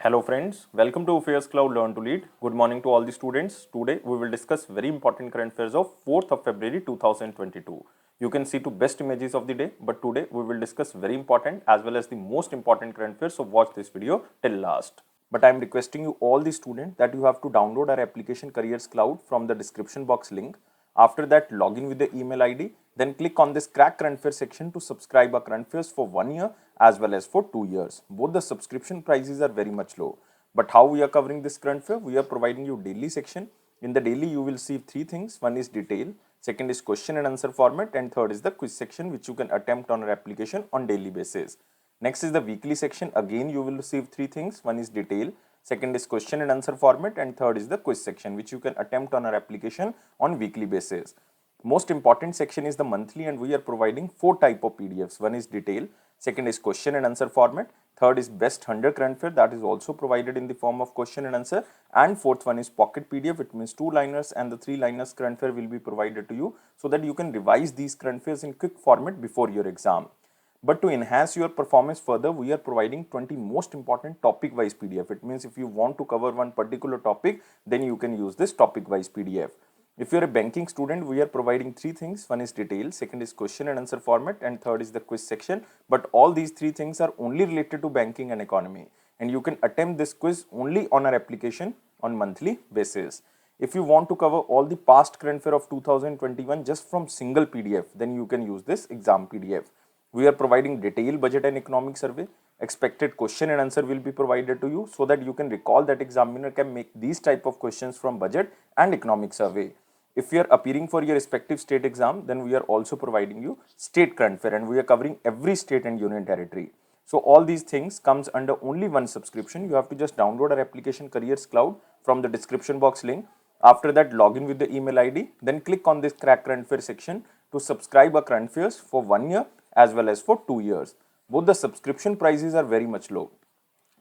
Hello friends, welcome to Affairscloud Learn to Lead. Good morning to all the students. Today we will discuss very important current affairs of 4th of February 2022. You can see two best images of the day, but today we will discuss very important as well as the most important current affairs, so watch this video till last. But I am requesting you all the students that you have to download our application Careers Cloud from the description box link. After that, log in with the email ID, then click on this crack current affairs section to subscribe our current affairs for 1 year as well as for 2 years. Both the subscription prices are very much low. But how we are covering this current affair? We are providing you daily section. In the daily, you will see three things. One is detail, second is question and answer format, and third is the quiz section which you can attempt on our application on daily basis. Next is the weekly section. Again, you will receive three things. One is detail, second is question and answer format, and third is the quiz section which you can attempt on our application on weekly basis. Most important section is the monthly, and we are providing four type of PDFs. One is detail, second is question and answer format, third is best 100 current affair that is also provided in the form of question and answer, and fourth one is pocket PDF. It means 2-liners and the 3-liners current affair will be provided to you so that you can revise these current affairs in quick format before your exam. But to enhance your performance further, we are providing 20 most important topic wise PDF. It means if you want to cover one particular topic, then you can use this topic wise PDF. If you are a banking student, we are providing three things. One is detail, second is question and answer format, and third is the quiz section. But all these three things are only related to banking and economy. And you can attempt this quiz only on our application on monthly basis. If you want to cover all the past current affair of 2021 just from single PDF, then you can use this exam PDF. We are providing detailed budget and economic survey. Expected question and answer will be provided to you so that you can recall that examiner can make these type of questions from budget and economic survey. If you are appearing for your respective state exam, then we are also providing you state current affair, and we are covering every state and union territory. So all these things comes under only one subscription. You have to just download our application Careers Cloud from the description box link. After that, log in with the email ID, then click on this crack current affair section to subscribe our current affairs for 1 year as well as for 2 years. Both the subscription prices are very much low.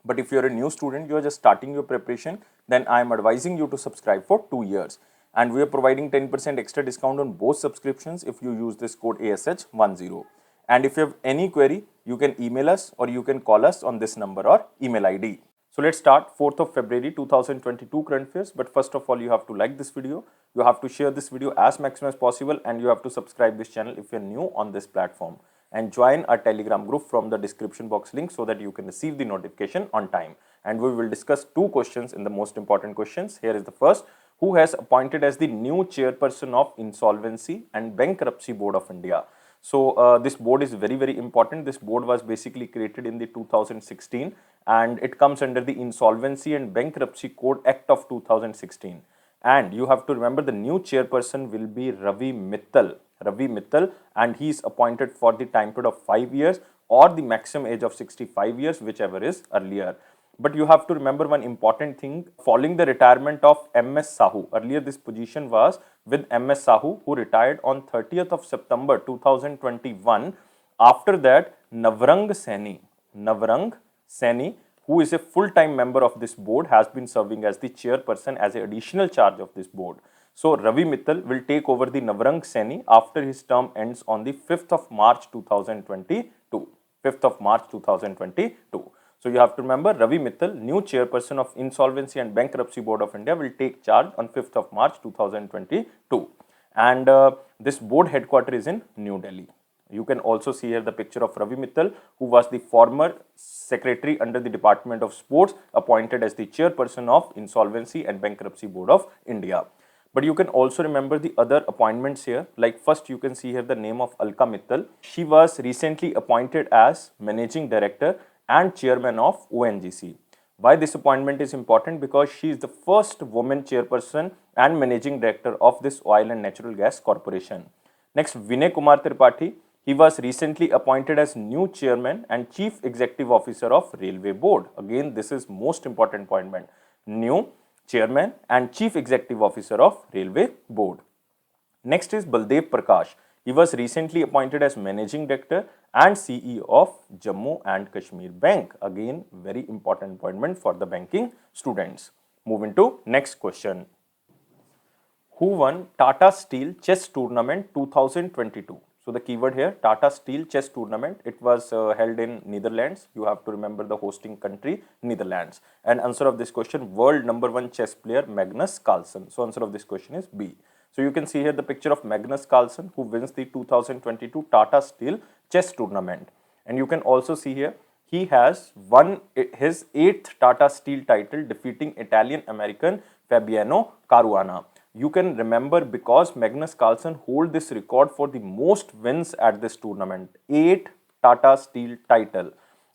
But if you are a new student, you are just starting your preparation, then I am advising you to subscribe for 2 years. And we are providing 10% extra discount on both subscriptions if you use this code ASH10. And if you have any query, you can email us or you can call us on this number or email ID. So let's start 4th of February 2022 current affairs. But first of all, you have to like this video, you have to share this video as maximum as possible, and you have to subscribe this channel if you are new on this platform. And join our Telegram group from the description box link so that you can receive the notification on time. And we will discuss two questions in the most important questions. Here is the first. Who has appointed as the new chairperson of Insolvency and Bankruptcy Board of India? So this board is very important. This board was basically created in the 2016 and it comes under the Insolvency and Bankruptcy Code Act of 2016. And you have to remember the new chairperson will be Ravi Mittal, and he is appointed for the time period of 5 years or the maximum age of 65 years, whichever is earlier. But you have to remember one important thing. Following the retirement of M.S. Sahu, earlier this position was with M.S. Sahu, who retired on 30th of September 2021. After that, Navrang Saini, who is a full-time member of this board, has been serving as the chairperson as an additional charge of this board. So Ravi Mittal will take over the Navrang Saini after his term ends on the 5th of March 2022. 5th of March 2022. So you have to remember Ravi Mittal, new chairperson of Insolvency and Bankruptcy Board of India, will take charge on 5th of March 2022. And this board headquarters is in New Delhi. You can also see here the picture of Ravi Mittal, who was the former secretary under the Department of Sports, appointed as the chairperson of Insolvency and Bankruptcy Board of India. But you can also remember the other appointments here. Like first, you can see here the name of Alka Mittal. She was recently appointed as Managing Director and Chairman of ONGC. Why this appointment is important? Because she is the first woman chairperson and Managing Director of this Oil and Natural Gas Corporation. Next, Vinay Kumar Tripathi. He was recently appointed as new Chairman and Chief Executive Officer of Railway Board. Again, this is most important appointment. New Chairman and Chief Executive Officer of Railway Board. Next is Baldev Prakash. He was recently appointed as Managing Director and CEO of Jammu and Kashmir Bank. Again, very important appointment for the banking students. Moving to next question. Who won Tata Steel Chess Tournament 2022? So the keyword here, Tata Steel Chess Tournament. It was held in Netherlands. You have to remember the hosting country, Netherlands. And answer of this question, world #1 chess player Magnus Carlsen. So answer of this question is B. So you can see here the picture of Magnus Carlsen, who wins the 2022 Tata Steel Chess Tournament. And you can also see here, he has won his 8th Tata Steel title, defeating Italian-American Fabiano Caruana. You can remember because Magnus Carlsen hold this record for the most wins at this tournament, 8 Tata Steel title.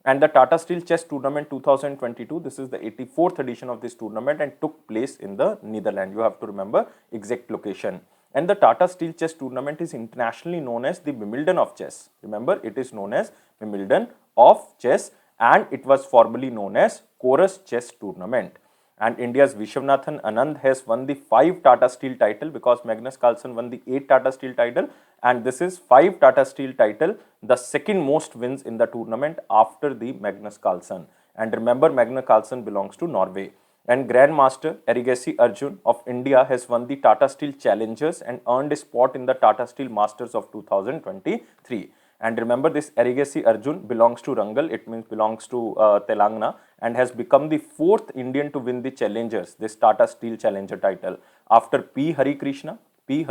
And the Tata Steel Chess Tournament 2022, this is the 84th edition of this tournament and took place in the Netherlands. You have to remember exact location. And the Tata Steel Chess Tournament is internationally known as the Wimbledon of chess. Remember, it is known as Wimbledon of chess, and it was formerly known as Konkurs Chess Tournament. And India's Vishwanathan Anand has won the 5 Tata Steel title because Magnus Carlsen won the 8 Tata Steel title, and this is 5 Tata Steel title, the second most wins in the tournament after the Magnus Carlsen. And remember, Magnus Carlsen belongs to Norway. And Grandmaster Erigesi Arjun of India has won the Tata Steel Challengers and earned a spot in the Tata Steel Masters of 2023. And remember, this Erigesi Arjun belongs to Rangal, it means belongs to Telangana, and has become the 4th Indian to win the Challengers, this Tata Steel Challenger title, after P. Hari Krishna, B.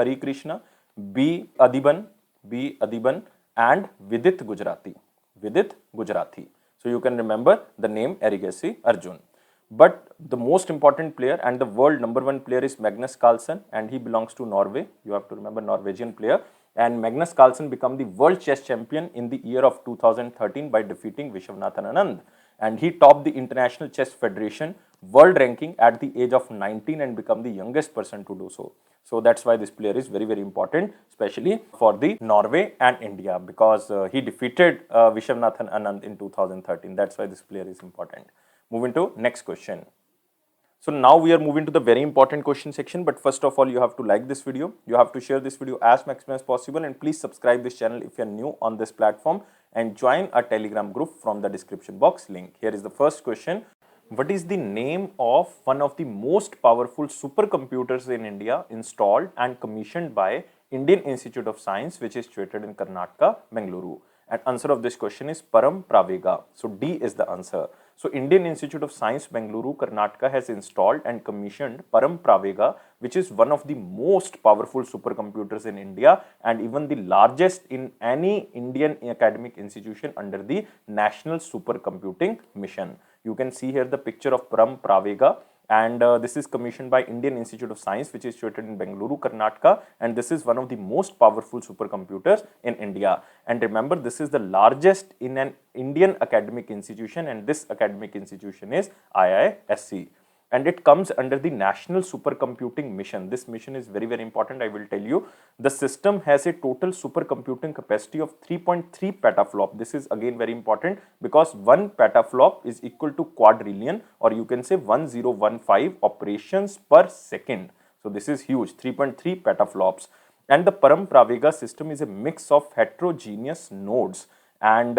Adiban, and Vidit Gujarati. So you can remember the name Erigesi Arjun. But the most important player and the world #1 player is Magnus Carlsen, and he belongs to Norway. You have to remember, Norwegian player. And Magnus Carlsen became the world chess champion in the year of 2013 by defeating Vishwanathan Anand. And he topped the International Chess Federation world ranking at the age of 19 and become the youngest person to do so. So that's why this player is very, very important, especially for the Norway and India, because he defeated Vishwanathan Anand in 2013. That's why this player is important. Moving to next question. So now we are moving to the very important question section, but first of all, you have to like this video, you have to share this video as maximum as possible, and please subscribe this channel if you are new on this platform, and join our Telegram group from the description box link. Here is the first question. What is the name of one of the most powerful supercomputers in India installed and commissioned by Indian Institute of Science, which is situated in Karnataka, Bengaluru? And answer of this question is Param Pravega. So D is the answer. So Indian Institute of Science, Bengaluru, Karnataka has installed and commissioned Param Pravega, which is one of the most powerful supercomputers in India and even the largest in any Indian academic institution under the National Supercomputing Mission. You can see here the picture of Param Pravega. And this is commissioned by Indian Institute of Science, which is situated in Bengaluru, Karnataka, and this is one of the most powerful supercomputers in India. And remember, this is the largest in an Indian academic institution, and this academic institution is IISc. And it comes under the National Supercomputing Mission. This mission is very, very important. I will tell you. The system has a total supercomputing capacity of 3.3 petaflop. This is again very important because 1 petaflop is equal to quadrillion, or you can say 1015 operations per second. So this is huge, 3.3 petaflops. And the Param Pravega system is a mix of heterogeneous nodes. And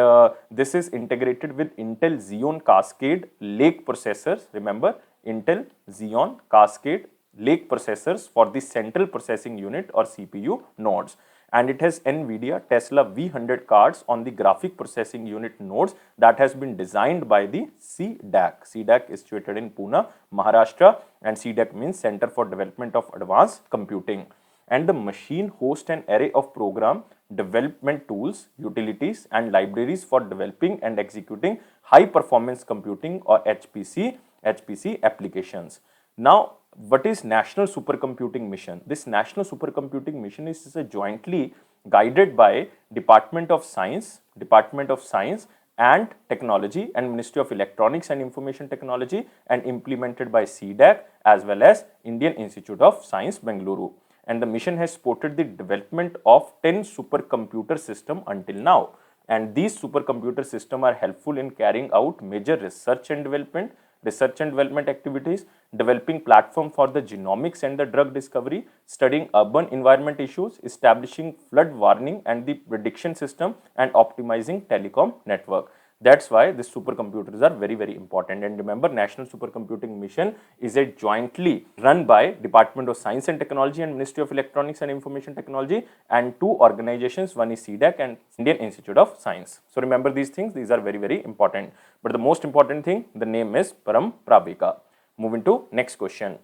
this is integrated with Intel Xeon Cascade Lake processors. Remember, Intel Xeon Cascade Lake processors for the central processing unit or CPU nodes. And it has NVIDIA Tesla V100 cards on the graphic processing unit nodes that has been designed by the CDAC. CDAC is situated in Pune, Maharashtra, and CDAC means Center for Development of Advanced Computing. And the machine hosts an array of program development tools, utilities, and libraries for developing and executing high performance computing or HPC applications. Now, what is National Supercomputing Mission? This National Supercomputing Mission is jointly guided by Department of Science and Technology and Ministry of Electronics and Information Technology, and implemented by CDAC as well as Indian Institute of Science, Bengaluru. And the mission has supported the development of 10 supercomputer systems until now. And these supercomputer systems are helpful in carrying out major research and development activities, developing platform for the genomics and the drug discovery, studying urban environment issues, establishing flood warning and the prediction system, and optimizing telecom network. That's why these supercomputers are very, very important. And remember, National Supercomputing Mission is a jointly run by Department of Science and Technology and Ministry of Electronics and Information Technology, and two organizations, one is CDAC and Indian Institute of Science. So remember these things, these are very, very important. But the most important thing, the name is Param Pravika. Moving to next question.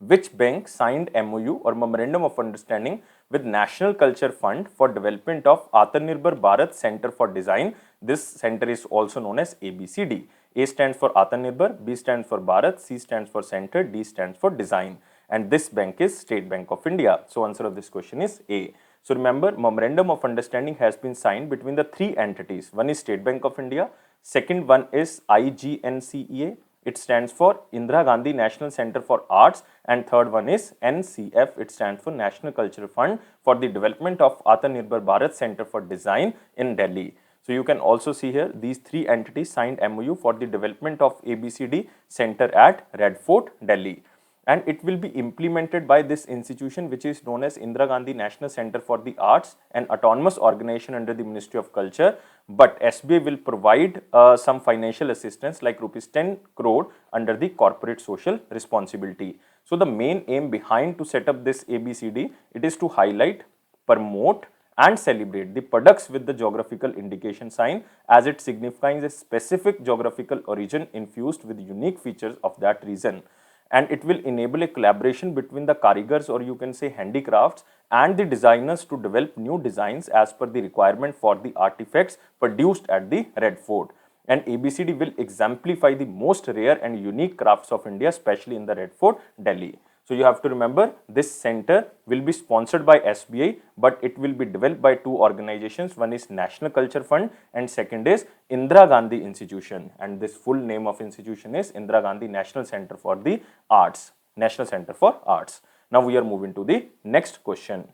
Which bank signed MOU or Memorandum of Understanding with National Culture Fund for development of Atmanirbhar Bharat Center for Design? This center is also known as ABCD. A stands for Atmanirbhar, B stands for Bharat, C stands for Center, D stands for Design. And this bank is State Bank of India. So answer of this question is A. So remember, Memorandum of Understanding has been signed between the three entities. One is State Bank of India, second one is IGNCEA. It stands for Indira Gandhi National Center for Arts, and third one is NCF. It stands for National Culture Fund for the development of Atmanirbhar Bharat Center for Design in Delhi. So you can also see here these three entities signed MOU for the development of ABCD Center at Red Fort, Delhi. And it will be implemented by this institution, which is known as Indira Gandhi National Center for the Arts, an autonomous organization under the Ministry of Culture. But SBI will provide some financial assistance like rupees 10 crore under the corporate social responsibility. So the main aim behind to set up this ABCD, it is to highlight, promote and celebrate the products with the geographical indication sign, as it signifies a specific geographical origin infused with unique features of that region. And it will enable a collaboration between the karigars, or you can say handicrafts, and the designers to develop new designs as per the requirement for the artifacts produced at the Red Fort. And ABCD will exemplify the most rare and unique crafts of India, especially in the Red Fort, Delhi. So you have to remember, this center will be sponsored by SBI, but it will be developed by two organizations. One is National Culture Fund and second is Indira Gandhi Institution. And this full name of institution is Indira Gandhi National Center for the Arts. National Center for Arts. Now we are moving to the next question.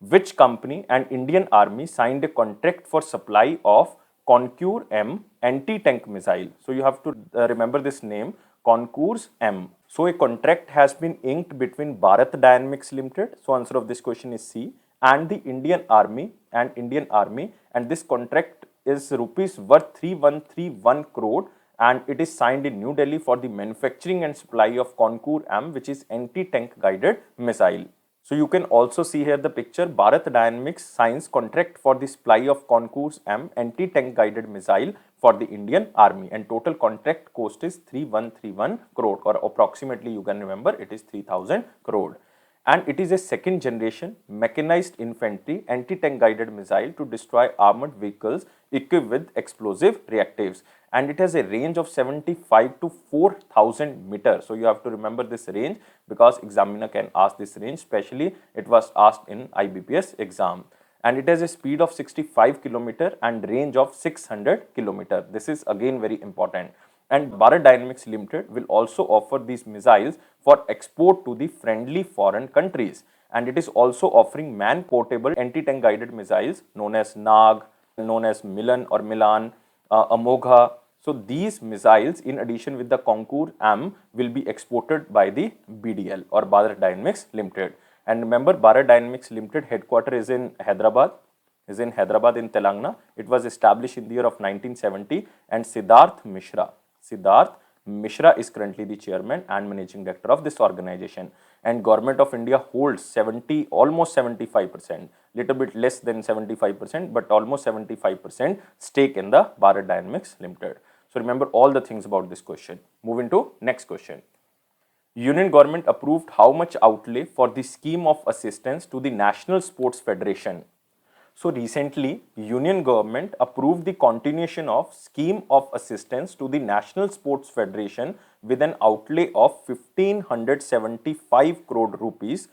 Which company and Indian Army signed a contract for supply of Konkurs-M anti-tank missile? So you have to remember this name, Konkurs-M. So a contract has been inked between Bharat Dynamics Limited, so answer of this question is C, and the Indian Army, and this contract is rupees worth 3131 crore, and it is signed in New Delhi for the manufacturing and supply of Konkurs-M, which is anti-tank guided missile. So you can also see here the picture, Bharat Dynamics signs contract for the supply of Konkurs-M anti-tank guided missile for the Indian Army, and total contract cost is 3131 crore, or approximately you can remember it is 3000 crore. And it is a second generation mechanized infantry anti-tank guided missile to destroy armored vehicles equipped with explosive reactives, and it has a range of 75 to 4000 meters. So you have to remember this range because examiner can ask this range, especially it was asked in IBPS exam. And it has a speed of 65 km and range of 600 km. This is again very important. And Bharat Dynamics Limited will also offer these missiles for export to the friendly foreign countries. And it is also offering man-portable anti-tank guided missiles known as Nag, known as Milan or Milan, Amogha. So these missiles, in addition with the Konkurs-M, will be exported by the BDL or Bharat Dynamics Limited. And remember, Bharat Dynamics Limited headquarters is in Hyderabad, in Telangana. It was established in the year of 1970, and Siddharth Mishra is currently the chairman and managing director of this organization. And Government of India holds almost 75%, little bit less than 75%, but almost 75% stake in the Bharat Dynamics Limited. So remember all the things about this question. Moving to next question. Union government approved how much outlay for the scheme of assistance to the National Sports Federation? So recently, Union government approved the continuation of scheme of assistance to the National Sports Federation with an outlay of 1575 crore rupees,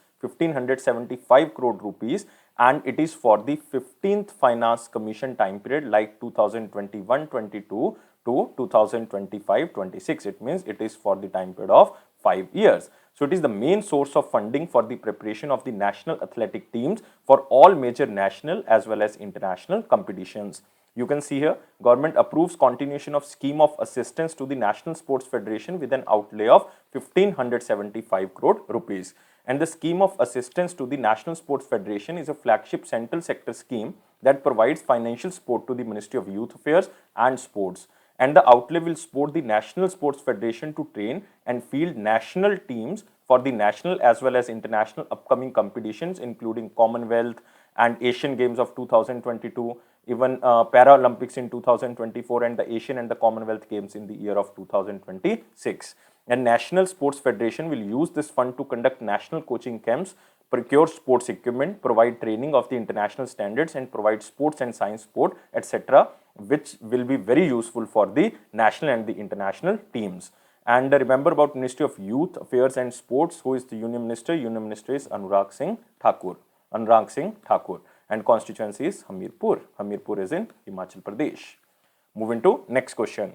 and it is for the 15th Finance Commission time period like 2021-22 to 2025-26. It means it is for the time period of 5 years. So it is the main source of funding for the preparation of the national athletic teams for all major national as well as international competitions. You can see here, government approves continuation of scheme of assistance to the National Sports Federation with an outlay of 1575 crore rupees. And the scheme of assistance to the National Sports Federation is a flagship central sector scheme that provides financial support to the Ministry of Youth Affairs and Sports. And the outlay will support the National Sports Federation to train and field national teams for the national as well as international upcoming competitions, including Commonwealth and Asian Games of 2022, even Paralympics in 2024, and the Asian and the Commonwealth Games in the year of 2026. And National Sports Federation will use this fund to conduct national coaching camps, procure sports equipment, provide training of the international standards, and provide sports and science sport, etc., which will be very useful for the national and the international teams. And remember about Ministry of Youth Affairs and Sports. Who is the Union Minister? Union Minister is Anurag Singh Thakur. Anurag Singh Thakur. And constituency is Hamirpur. Hamirpur is in Himachal Pradesh. Moving to next question.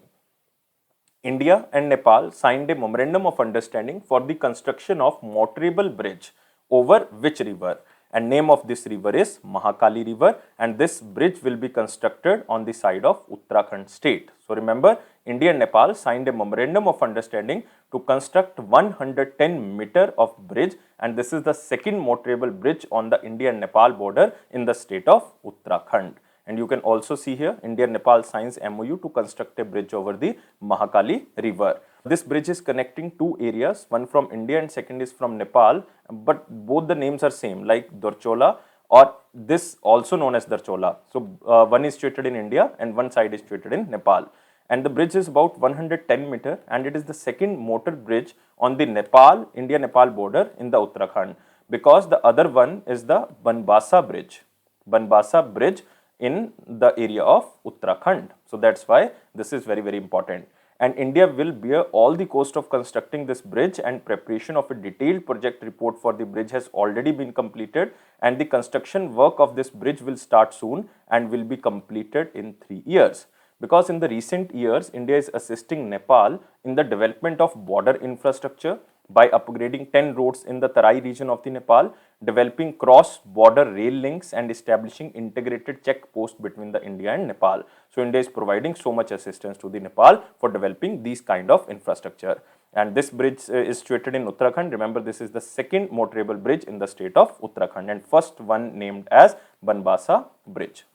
India and Nepal signed a memorandum of understanding for the construction of motorable bridge over which river? And name of this river is Mahakali River, and this bridge will be constructed on the side of Uttarakhand state. So remember, India and Nepal signed a memorandum of understanding to construct 110 meter of bridge, and this is the second motorable bridge on the India and Nepal border in the state of Uttarakhand. And you can also see here, India and Nepal signs MOU to construct a bridge over the Mahakali River. This bridge is connecting two areas, one from India and second is from Nepal, but both the names are same, like Dorchola, or this also known as Dorchola. So one is situated in India and one side is situated in Nepal. And the bridge is about 110 meter, and it is the second motor bridge on the India-Nepal border in the Uttarakhand, because the other one is the Banbasa bridge in the area of Uttarakhand. So that's why this is very, very important. And India will bear all the cost of constructing this bridge, and preparation of a detailed project report for the bridge has already been completed, and the construction work of this bridge will start soon and will be completed in 3 years. Because in the recent years, India is assisting Nepal in the development of border infrastructure by upgrading 10 roads in the Tarai region of the Nepal, developing cross-border rail links, and establishing integrated check posts between the India and Nepal. So India is providing so much assistance to the Nepal for developing these kind of infrastructure. And this bridge is situated in Uttarakhand. Remember, this is the second motorable bridge in the state of Uttarakhand, and first one named as Banbasa Bridge,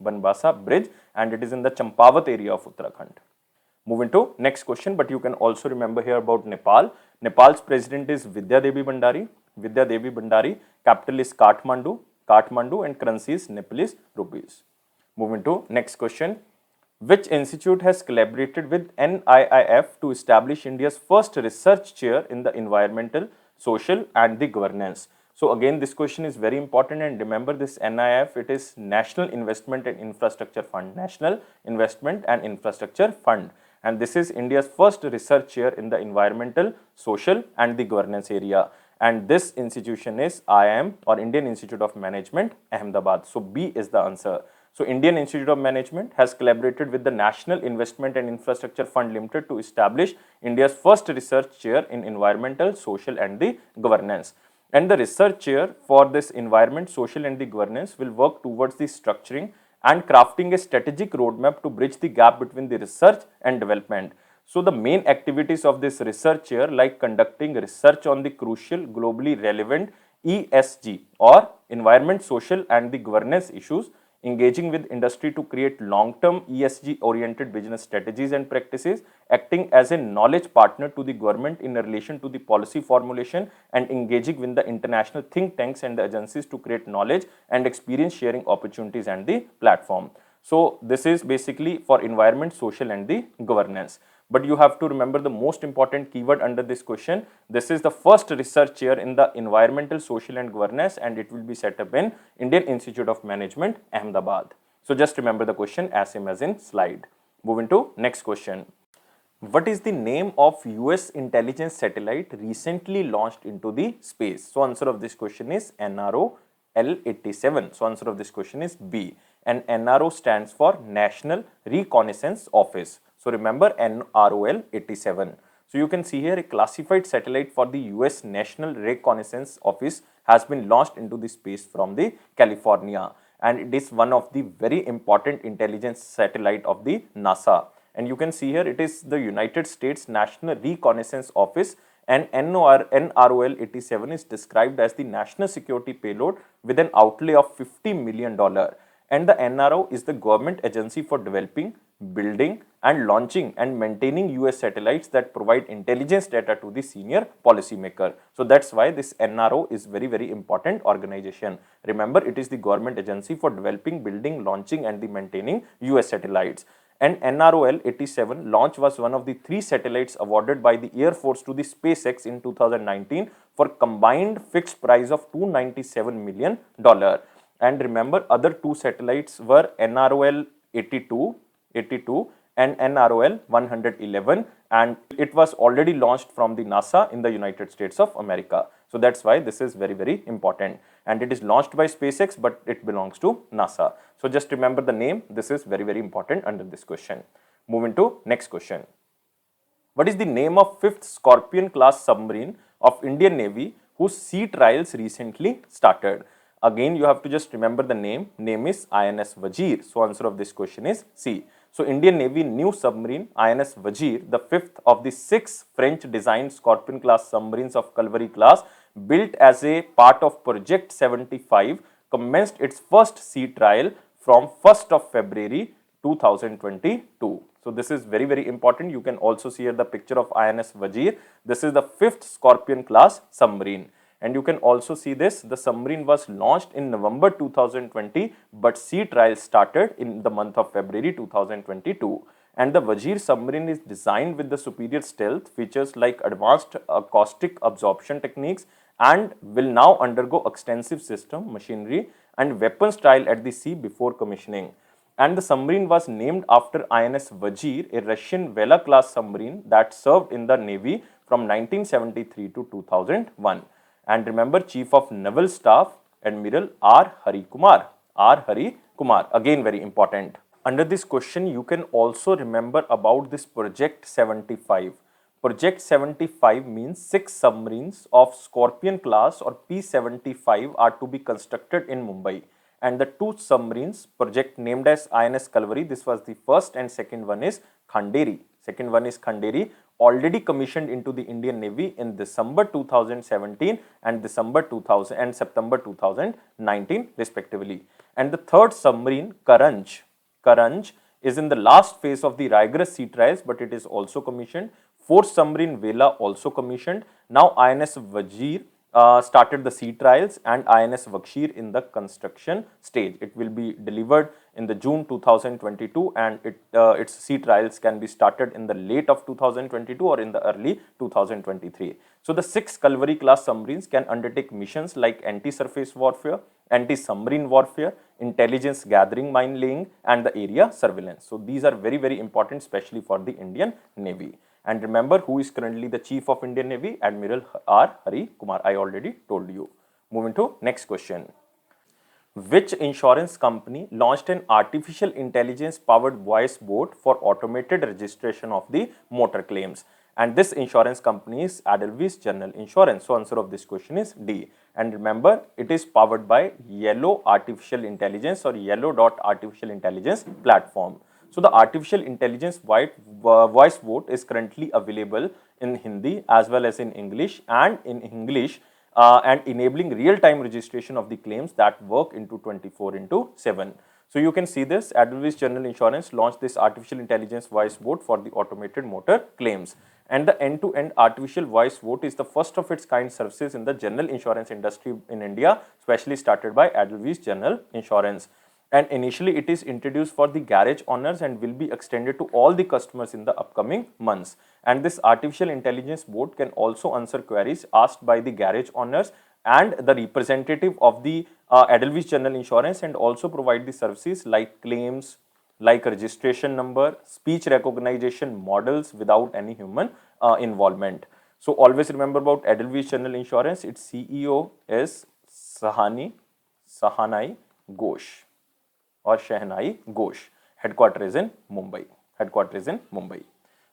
and it is in the Champavat area of Uttarakhand. Moving to next question, but you can also remember here about Nepal. Nepal's president is Vidya Devi Bhandari. Capital is Kathmandu, and currency is Nepalese rupees. Moving to next question. Which institute has collaborated with NIIF to establish India's first research chair in the environmental, social, and the governance? So again, this question is very important, and remember this NIIF, it is National Investment and Infrastructure Fund, and this is India's first research chair in the environmental, social, and the governance area. And this institution is IIM, or Indian Institute of Management, Ahmedabad. So B is the answer. So Indian Institute of Management has collaborated with the National Investment and Infrastructure Fund Limited to establish India's first research chair in environmental, social, and the governance. And the research chair for this environment, social, and the governance will work towards the structuring and crafting a strategic roadmap to bridge the gap between the research and development. So the main activities of this research chair, like conducting research on the crucial, globally relevant ESG, or environment, social, and the governance issues, engaging with industry to create long-term ESG-oriented business strategies and practices, acting as a knowledge partner to the government in relation to the policy formulation, and engaging with the international think tanks and the agencies to create knowledge and experience sharing opportunities and the platform. So this is basically for environment, social, and the governance. But you have to remember the most important keyword under this question. This is the first research chair in the environmental, social, and governance, and it will be set up in Indian Institute of Management, Ahmedabad. So just remember the question as same as in slide. Moving to next question. What is the name of US intelligence satellite recently launched into the space? So answer of this question is NRO L87. So answer of this question is B. And NRO stands for National Reconnaissance Office. So remember NROL 87. So you can see here a classified satellite for the US National Reconnaissance Office has been launched into the space from the California. and it is one of the very important intelligence satellite of the NASA. And you can see here it is the United States National Reconnaissance Office, and NROL 87 is described as the national security payload with an outlay of $50 million. And the NRO is the government agency for developing, building and launching and maintaining US satellites that provide intelligence data to the senior policymaker. So that's why this NRO is very important organization. Remember, it is the government agency for developing, building, launching and the maintaining US satellites. And NROL 87 launch was one of the 3 satellites awarded by the Air Force to the SpaceX in 2019 for combined fixed price of $297 million. And remember, other 2 satellites were NROL 82 and NROL 111, and it was already launched from the NASA in the United States of America. So that's why this is very important, and it is launched by SpaceX, but it belongs to NASA. So just remember the name. This is very important under this question. Moving to next question. What is the name of Fifth Scorpene class submarine of Indian Navy whose sea trials recently started? Again, you have to just remember the name. Name is INS Vajir. So answer of this question is C. So Indian Navy new submarine INS Vajir, the 5th of the 6 French designed Scorpene class submarines of Calvary class, built as a part of Project 75, commenced its first sea trial from 1st of February 2022. So this is very important. You can also see here the picture of INS Vajir. This is the 5th Scorpene class submarine. And you can also see this, the submarine was launched in November 2020, but sea trials started in the month of February 2022. And the Vajir submarine is designed with the superior stealth features like advanced acoustic absorption techniques, and will now undergo extensive system, machinery and weapons trial at the sea before commissioning. And the submarine was named after INS Vajir, a Russian Vela class submarine that served in the Navy from 1973 to 2001. And remember, Chief of Naval Staff, Admiral R. Hari Kumar. R. Hari Kumar. Again, very important. Under this question, you can also remember about this Project 75. Project 75 means 6 submarines of Scorpene class or P-75 are to be constructed in Mumbai. And the 2 submarines, project named as INS Calvary, this was the first, and second one is Khanderi. Second one is Khanderi, already commissioned into the Indian Navy in December 2017 and September 2019 respectively. And the third submarine, Karanj is in the last phase of the rigorous sea trials, but it is also commissioned. Fourth submarine, Vela, also commissioned. Now INS Vajir started the sea trials, and INS Vakshir in the construction stage. It will be delivered in the June 2022, and its sea trials can be started in the late of 2022 or in the early 2023. So the 6 Calvary class submarines can undertake missions like anti-surface warfare, anti-submarine warfare, intelligence gathering, mine laying and the area surveillance. So these are very important, especially for the Indian Navy. And remember, who is currently the Chief of Indian Navy? Admiral R. Hari Kumar. I already told you. Moving to next question. Which insurance company launched an artificial intelligence powered voice bot for automated registration of the motor claims? And this insurance company is Edelweiss General Insurance. So answer of this question is D. And remember, it is powered by Yellow Artificial Intelligence or Yellow.Artificial Intelligence platform. So the artificial intelligence voice bot is currently available in Hindi as well as in English, and enabling real-time registration of the claims that work into 24/7. So you can see this, Edelweiss General Insurance launched this artificial intelligence voice bot for the automated motor claims. And the end-to-end artificial voice bot is the first of its kind services in the general insurance industry in India, specially started by Edelweiss General Insurance. And initially it is introduced for the garage owners and will be extended to all the customers in the upcoming months. And this artificial intelligence bot can also answer queries asked by the garage owners and the representative of the Edelweiss General Insurance, and also provide the services like claims, like registration number, speech recognition models without any human involvement. So always remember about Edelweiss General Insurance. Its CEO is Sahanai Ghosh or Shehnai Ghosh. Headquarter is in Mumbai.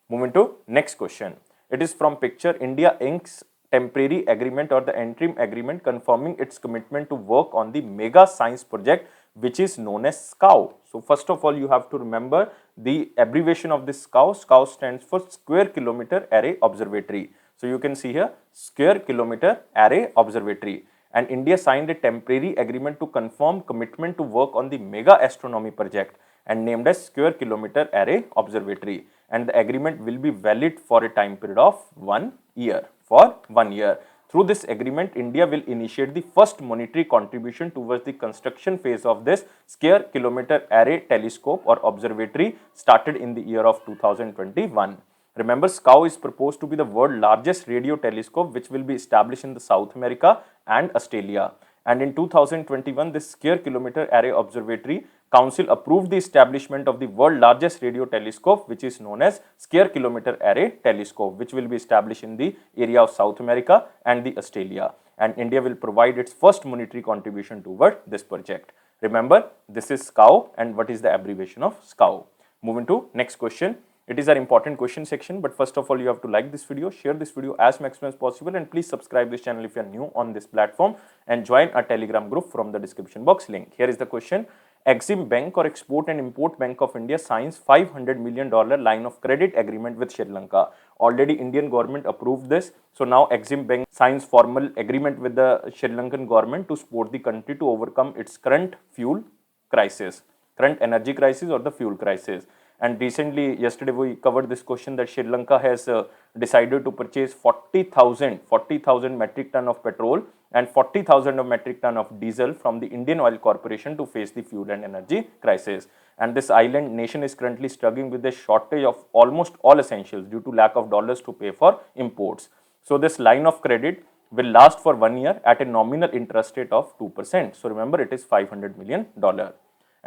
Moving to next question. It is from picture. India inks temporary agreement or the interim agreement confirming its commitment to work on the mega science project which is known as SKAO. So first of all, you have to remember the abbreviation of this SKAO. SKAO stands for Square Kilometer Array Observatory. So you can see here Square Kilometer Array Observatory. And India signed a temporary agreement to confirm commitment to work on the mega astronomy project and named as Square Kilometer Array Observatory. And the agreement will be valid for a time period of 1 year. For 1 year. Through this agreement, India will initiate the first monetary contribution towards the construction phase of this Square Kilometer Array Telescope or Observatory started in the year of 2021. Remember, SKAO is proposed to be the world's largest radio telescope which will be established in the South America and Australia. And in 2021, this Square Kilometer Array Observatory Council approved the establishment of the world's largest radio telescope which is known as Square Kilometer Array Telescope, which will be established in the area of South America and the Australia. And India will provide its first monetary contribution toward this project. Remember, this is SKAO, and what is the abbreviation of SKAO? Moving to next question. It is our important question section, but first of all, you have to like this video, share this video as maximum as possible, and please subscribe this channel if you are new on this platform and join our Telegram group from the description box link. Here is the question. Exim Bank or Export and Import Bank of India signs $500 million line of credit agreement with Sri Lanka. Already Indian government approved this. So now Exim Bank signs formal agreement with the Sri Lankan government to support the country to overcome its current fuel crisis, current energy crisis or the fuel crisis. And recently, yesterday we covered this question that Sri Lanka has decided to purchase 40,000 metric ton of petrol and 40,000 of metric ton of diesel from the Indian Oil Corporation to face the fuel and energy crisis. And this island nation is currently struggling with a shortage of almost all essentials due to lack of dollars to pay for imports. So this line of credit will last for 1 year at a nominal interest rate of 2%. So remember, it is $500 million.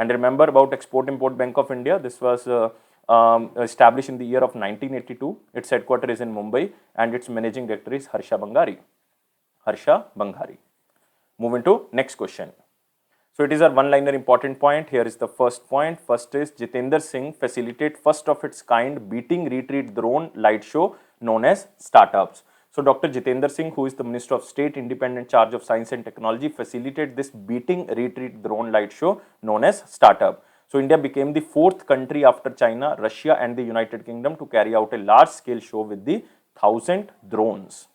And remember about Export-Import Bank of India, this was established in the year of 1982. Its headquarters is in Mumbai and its managing director is Harsha Banghari. Moving to next question. So it is our one-liner important point. Here is the first point. First is Jitendra Singh facilitate first of its kind beating retreat drone light show known as Startups. So Dr. Jitendra Singh, who is the Minister of State Independent Charge of Science and Technology, facilitated this beating retreat drone light show known as Startup. So India became the fourth country after China, Russia and the United Kingdom to carry out a large-scale show with the 1,000 drones.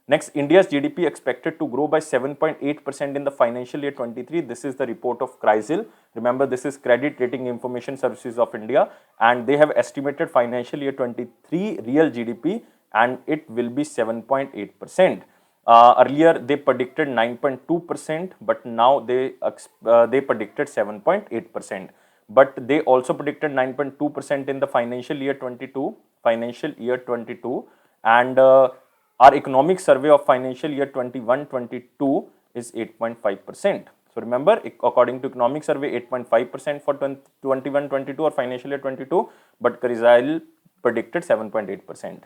Next, India's GDP expected to grow by 7.8% in the financial year 23. This is the report of CRISIL. Remember, this is Credit Rating Information Services of India, and they have estimated financial year 23 real GDP and it will be 7.8%. Earlier they predicted 9.2%, but now they predicted 7.8%. But they also predicted 9.2% in the financial year 22, and our economic survey of financial year 21-22 is 8.5%. So remember, according to economic survey, 8.5% for 21-22 or financial year 22, but CRISIL predicted 7.8%.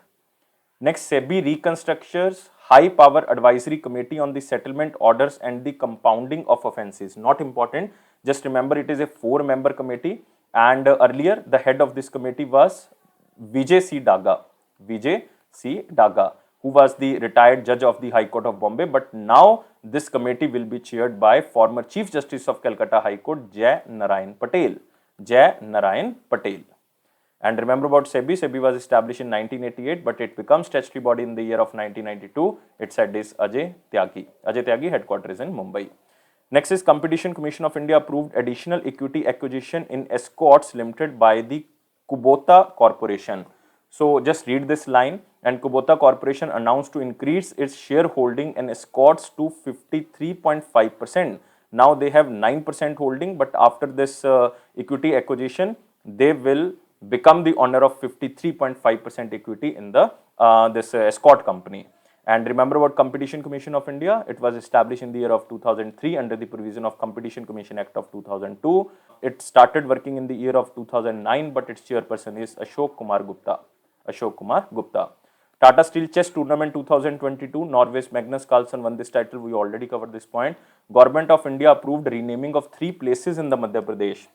Next, SEBI reconstructs High Power Advisory Committee on the settlement orders and the compounding of offences. Not important. Just remember, it is a 4-member committee, and earlier the head of this committee was Vijay C. Daga, who was the retired judge of the High Court of Bombay. But now this committee will be chaired by former Chief Justice of Calcutta High Court, Jai Narayan Patel. And remember about SEBI. SEBI was established in 1988, but it becomes statutory body in the year of 1992. Its head is Ajay Tyagi. Ajay Tyagi headquarters in Mumbai. Next is Competition Commission of India approved additional equity acquisition in Escorts Limited by the Kubota Corporation. So just read this line. And Kubota Corporation announced to increase its shareholding in Escorts to 53.5%. Now they have 9% holding, but after this equity acquisition, they will become the owner of 53.5% equity in the this Escort company. And remember about Competition Commission of India, it was established in the year of 2003 under the provision of Competition Commission Act of 2002. It started working in the year of 2009, but its chairperson is Ashok Kumar Gupta. Tata Steel Chess Tournament 2022, Norway's Magnus Carlsen won this title. We already covered this point. Government of India approved renaming of 3 places in the Madhya Pradesh.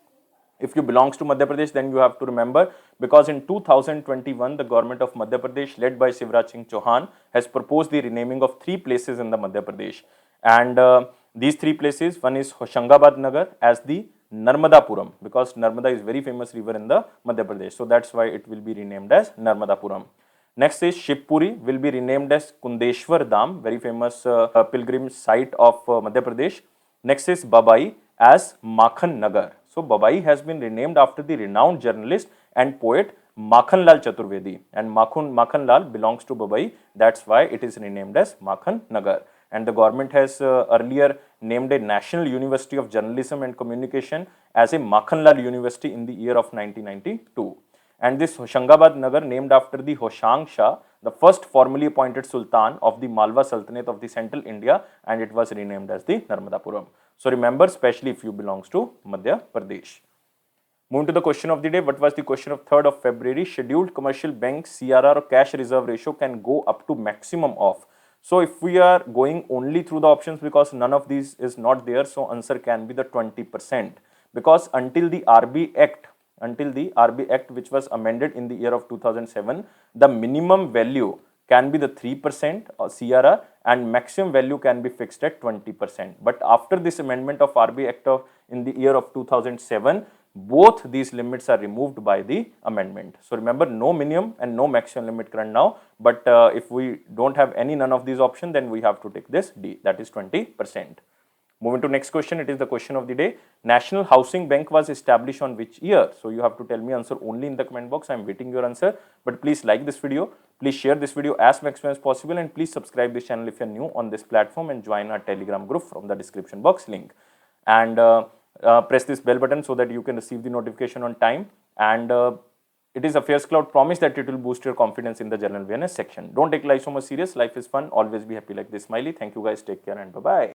If you belongs to Madhya Pradesh, then you have to remember, because in 2021, the government of Madhya Pradesh, led by Shivraj Singh Chauhan, has proposed the renaming of 3 places in the Madhya Pradesh. And these 3 places, one is Hoshangabad Nagar as the Narmadapuram, because Narmada is very famous river in the Madhya Pradesh. So that's why it will be renamed as Narmadapuram. Next is Shivpuri will be renamed as Kundeshwar Dham, very famous pilgrim site of Madhya Pradesh. Next is Babai as Makhan Nagar. So Babai has been renamed after the renowned journalist and poet Makhanlal Chaturvedi, and Makhanlal belongs to Babai. That's why it is renamed as Makhan Nagar. And the government has earlier named a National University of Journalism and Communication as a Makhanlal University in the year of 1992. And this Hoshangabad Nagar, named after the Hoshang Shah, the first formally appointed Sultan of the Malwa Sultanate of the Central India, and it was renamed as the Narmadapuram. So remember, especially if you belongs to Madhya Pradesh. Moving to the question of the day, what was the question of 3rd of February? Scheduled commercial bank CRR or cash reserve ratio can go up to maximum of. So if we are going only through the options, because none of these is not there, so answer can be the 20%. Because until the RB Act, which was amended in the year of 2007, the minimum value can be the 3% CRR and maximum value can be fixed at 20%. But after this amendment of RB Act in the year of 2007, both these limits are removed by the amendment. So remember, no minimum and no maximum limit current now. But if we don't have none of these options, then we have to take this D, that is 20%. Moving to next question, it is the question of the day. National Housing Bank was established on which year? So you have to tell me answer only in the comment box. I am waiting your answer. But please like this video. Please share this video as maximum as possible, and please subscribe this channel if you are new on this platform, and join our Telegram group from the description box link. And press this bell button so that you can receive the notification on time. And it is Affairscloud promise that it will boost your confidence in the general awareness section. Don't take life so much serious. Life is fun. Always be happy like this smiley. Thank you guys. Take care and bye-bye.